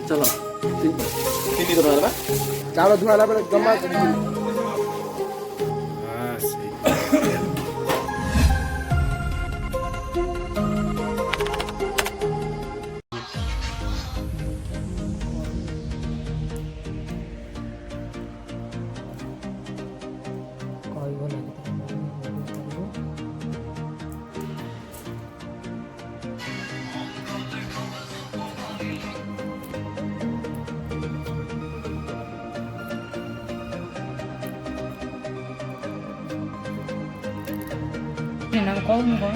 चलो तीन तो रहला चावल धुआला पर गम्मा हां सही Nang kau mau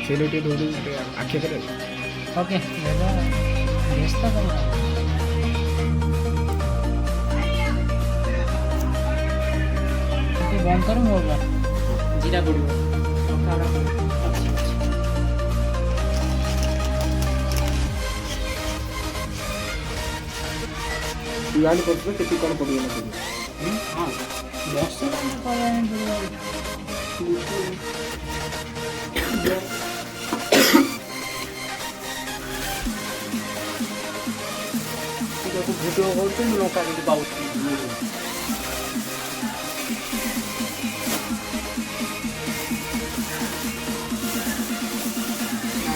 सेलोटी धोडी आखे करे oke ya biasa kan itu band करूँ होगा जीरा गुड़ काड़ा दिवाली पर कितनी कौन पड़ेगा ना हाँ बहुत से काम कर रहे हैं तो भूतो होते हैं लोग का भी बहुत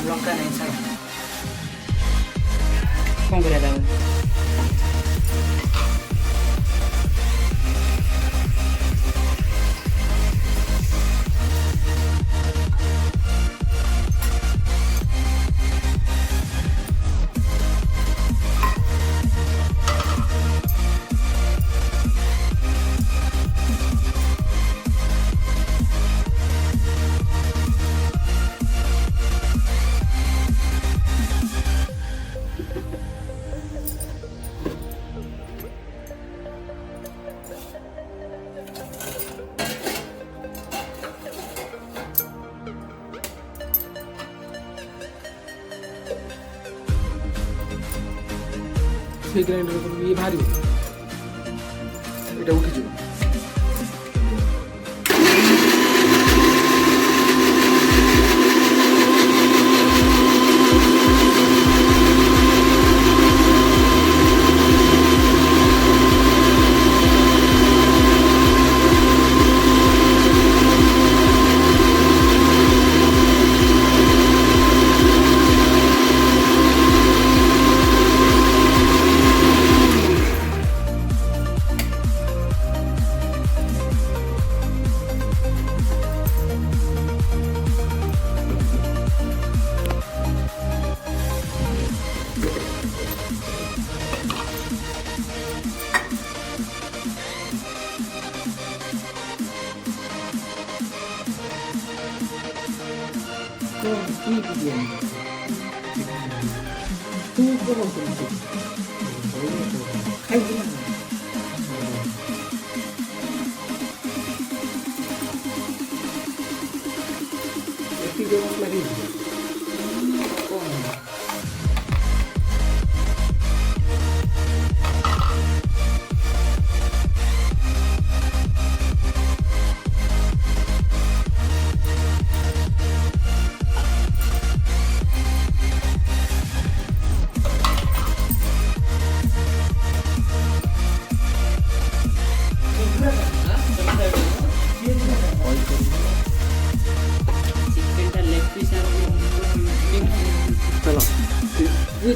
लंका नहीं सर कौन करे था ग्राइंडर को ये भारी এটা উঠে যাবে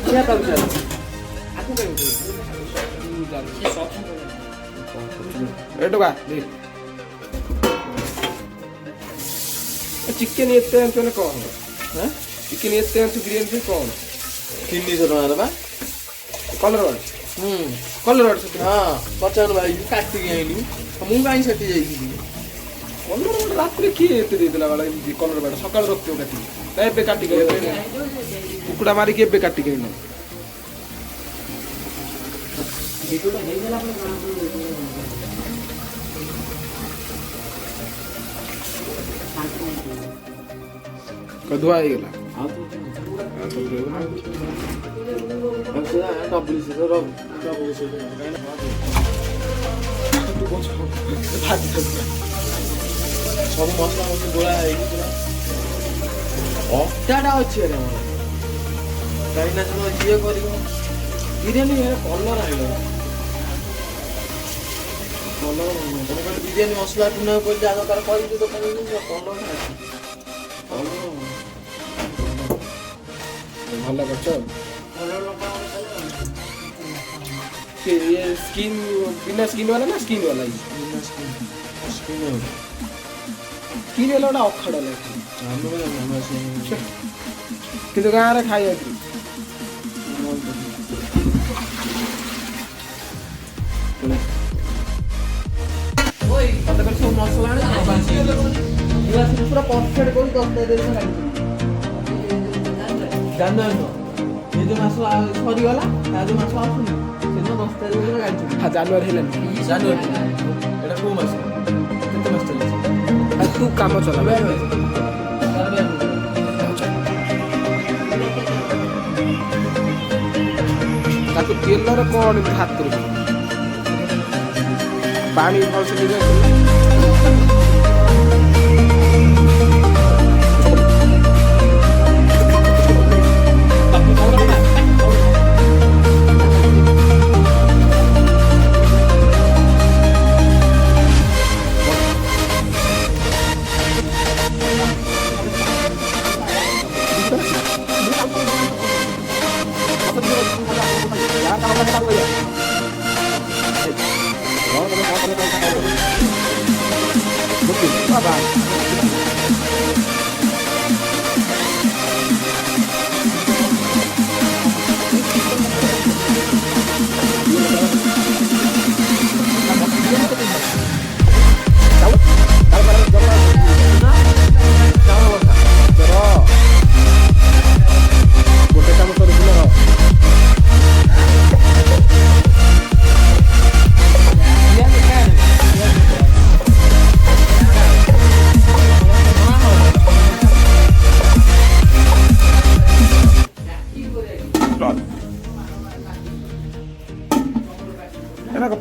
क्या कर रहा है आपको क्या ये सॉफ्ट एटोगा दे चिकन येते हैं तो कौन है चिकन येते हैं तो ग्रीन फिश कौन किन्नी से बना बा कलर वर्ड कलर वर्ड से हां पचान भाई काट के आइली हम गाई सटी जाई कलर वर्ड रात रे की एते दे देला वाला कलर वर्ड सकाळ रखते काटी ताई पे काटी गए कुकुड़ा मारी के पे काटी गई ना कदुआ आइगला सब मसला गोला अटाटा अच्छे କାହିଁକିନା ସେ ଇଏ କରିବ ବିରିୟାନୀ କଲର ଆଣିବ କଲର ତମେ କହିଲେ ବିରିୟାନୀ ମସଲା କିଣିବାକୁ ପଡ଼ିଲେ ଯାହା ଦରକାର କହିଛି ଦୋକାନରେ କଲର ଭଲ କରୁଛ ସ୍କିନ୍ ବିନା ସ୍କିନ୍ ବାଲା ନା ସ୍କିନ୍ ବାଲା ସ୍କିନ୍ ହେଲା ଗୋଟେ ଅଖାଡ଼ ଲାଗେ କିନ୍ତୁ ଗାଁରେ ଖାଇବାକୁ ସବୁ ମସଲା ପୁରା ପରଫେକ୍ଟ କରି ଜାଣିଛ ଏ ଯୋଉ ମାସ ସରିଗଲା ତା ଯୋଉ ମାସ ଆସୁନି ସେଦିନ 10 ତାରିଖ ଦିନ ଗାଡ଼ି ଜାନୁଆରୀ ହେଲାନି ଜାନୁଆରୀ ଏଇଟା କୋଉ ମାସ କେତେ ମାସ ଚାଲିଛି ତୁ କାମ ଚଲା ତାକୁ ତେଲରେ କ'ଣ ହାତରେ ପାଣି ଭଲସେ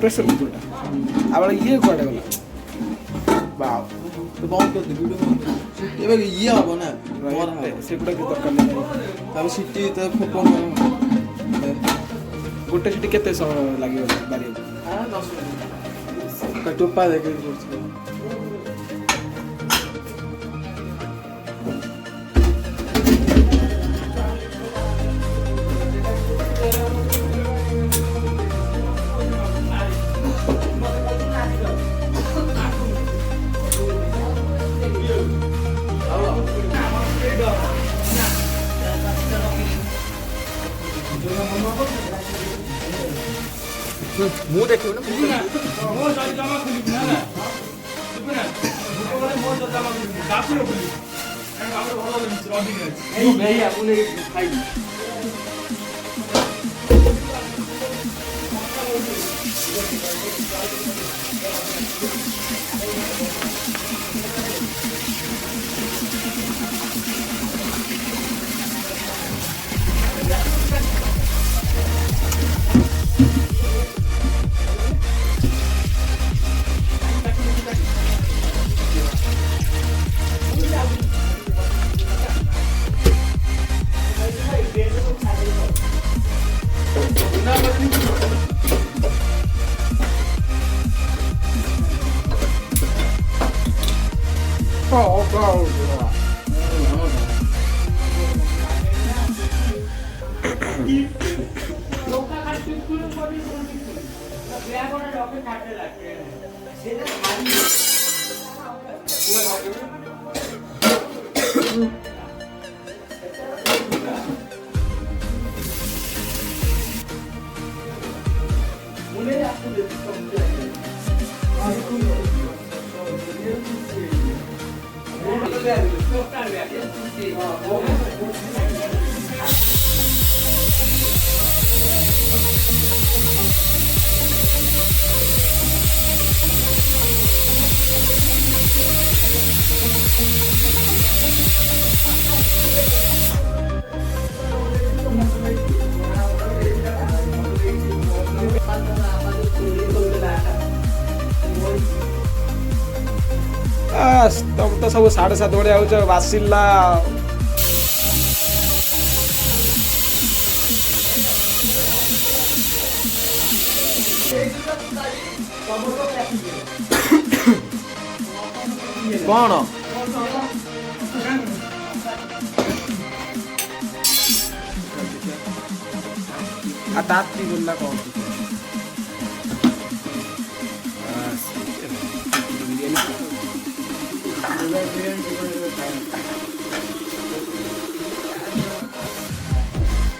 ପ୍ରେସର କୁକରଟା ଆଉ ଇଏ କୁଆଡ଼େ ଗଲା ବାଉ ତ ବନ୍ଦ କରିଦେବି ଏବେ ଇଏ ହବ ନା ସେଗୁଡ଼ା ବି ଦରକାର ନାହିଁ ତାପରେ ସିଟି ତ ଫୋପନ ଗୋଟେ ସିଟି କେତେ ସମୟ ଲାଗିବ ବାରିବାକୁ 10 ମିନିଟ୍ ଟୋପା ଦେଖି ପଡୁଛି ମୁଁ ଦେଖିବି ନା ତମ ତ ସବୁ 7:30 ଭଳିଆ ହଉଛ ବାସିଲା କ'ଣ ଆଉ ତାତି ବୋଲିଲା କ'ଣ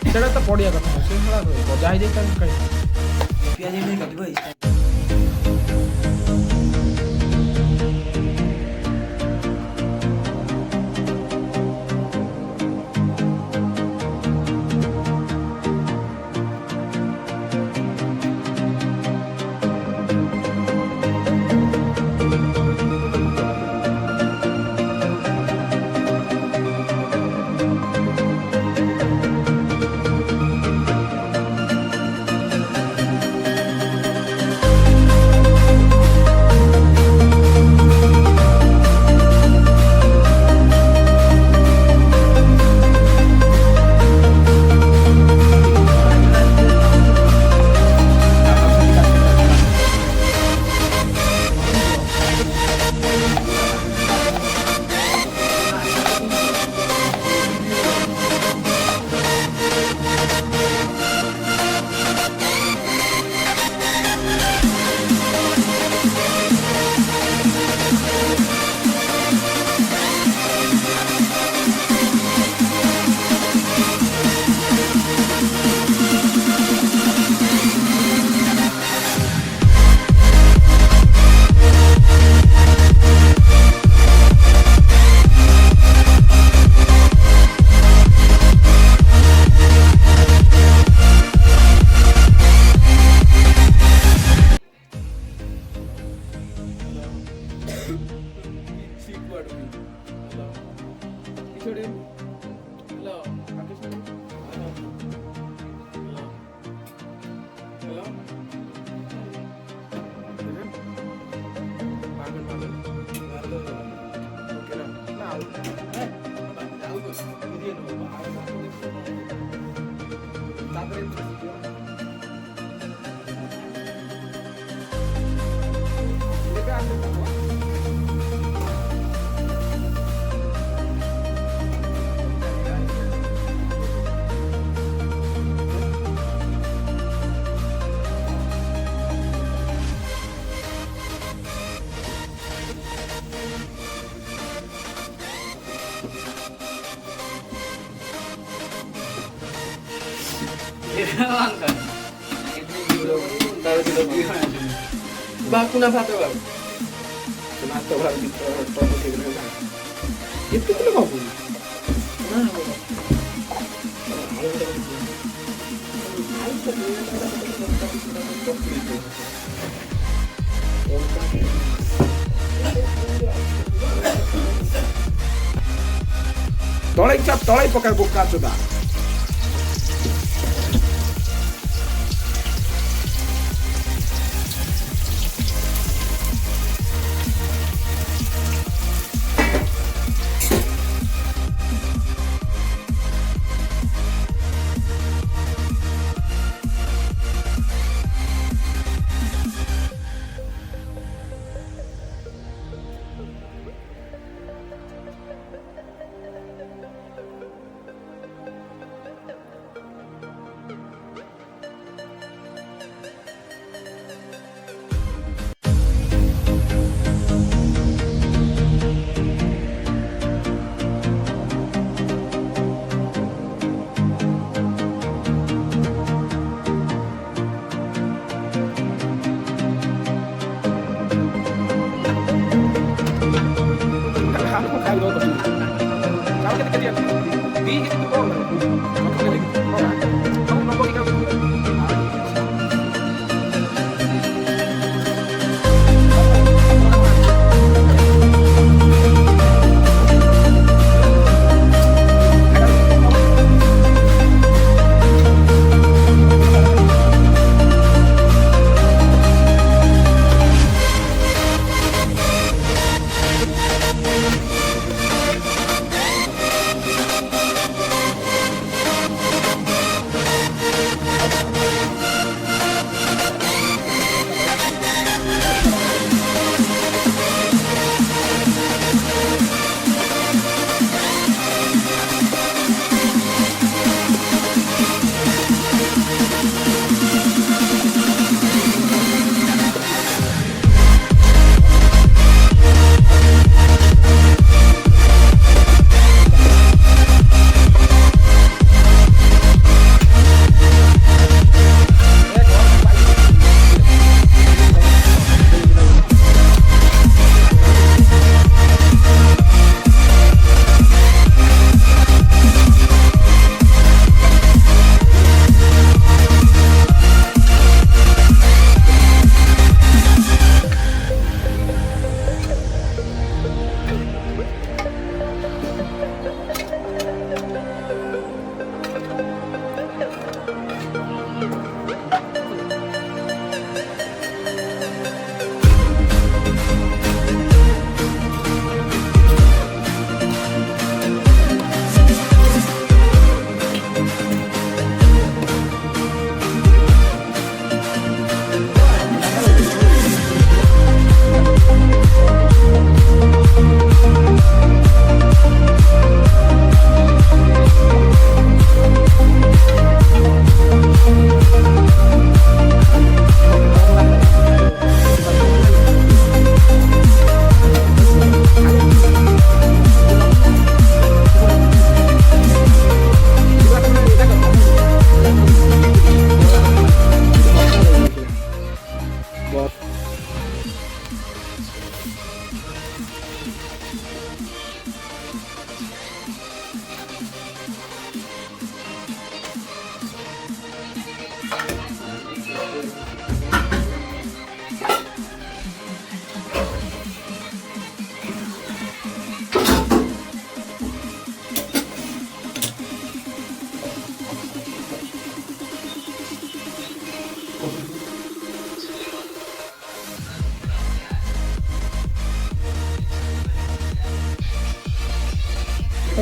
ସେଟା ତ ପଡ଼ିଆ କଥା ସେ ଭଳିଆ ବଜା ହେଇଯାଇଥାନ୍ତି କାହିଁ ପିଆଜ ନେଇ କାଟିବ ଏଇ ବାକୁନା ଭାତ ବାବୁ ଭାତ ଏତେ କିଲୋ କବୁ ତଳେ ପକାଏ ବୋକା ଚୋଦା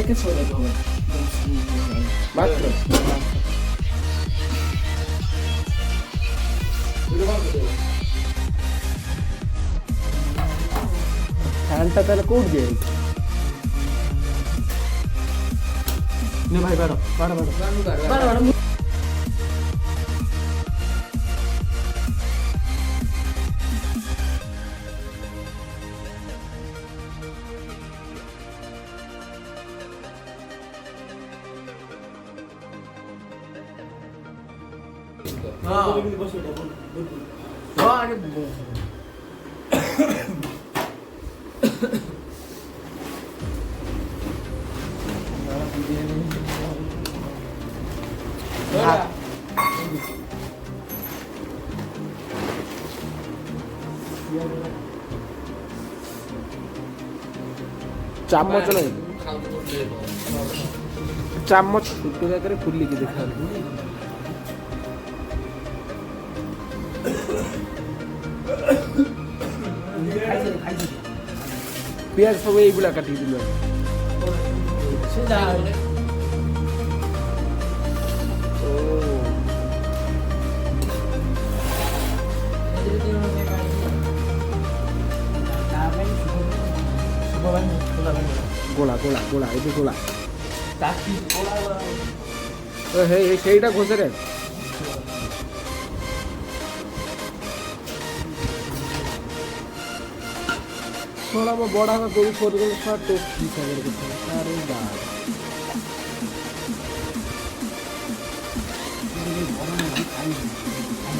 রেখে সরে দেবো মাত্র ফ্যানটা তাহলে কোট দিয়ে নে ভাই বাড়ো বাড়ো বাড়ো বাড়ো বাড়ো চামচ নেই চামচ ছোট্ট জায়গায় খুললি কি দেখা পেঁয়াজ সব এইগুলা কাটিয়ে দিল গোলা গোলা গোলা এই যে গোলা সেইটা ঘষে রে थोड़ा वो बड़ा का कोई फोड़ के थोड़ा टेस्ट दिखा मेरे को अरे बाप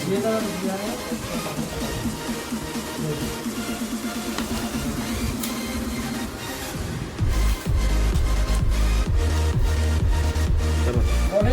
ये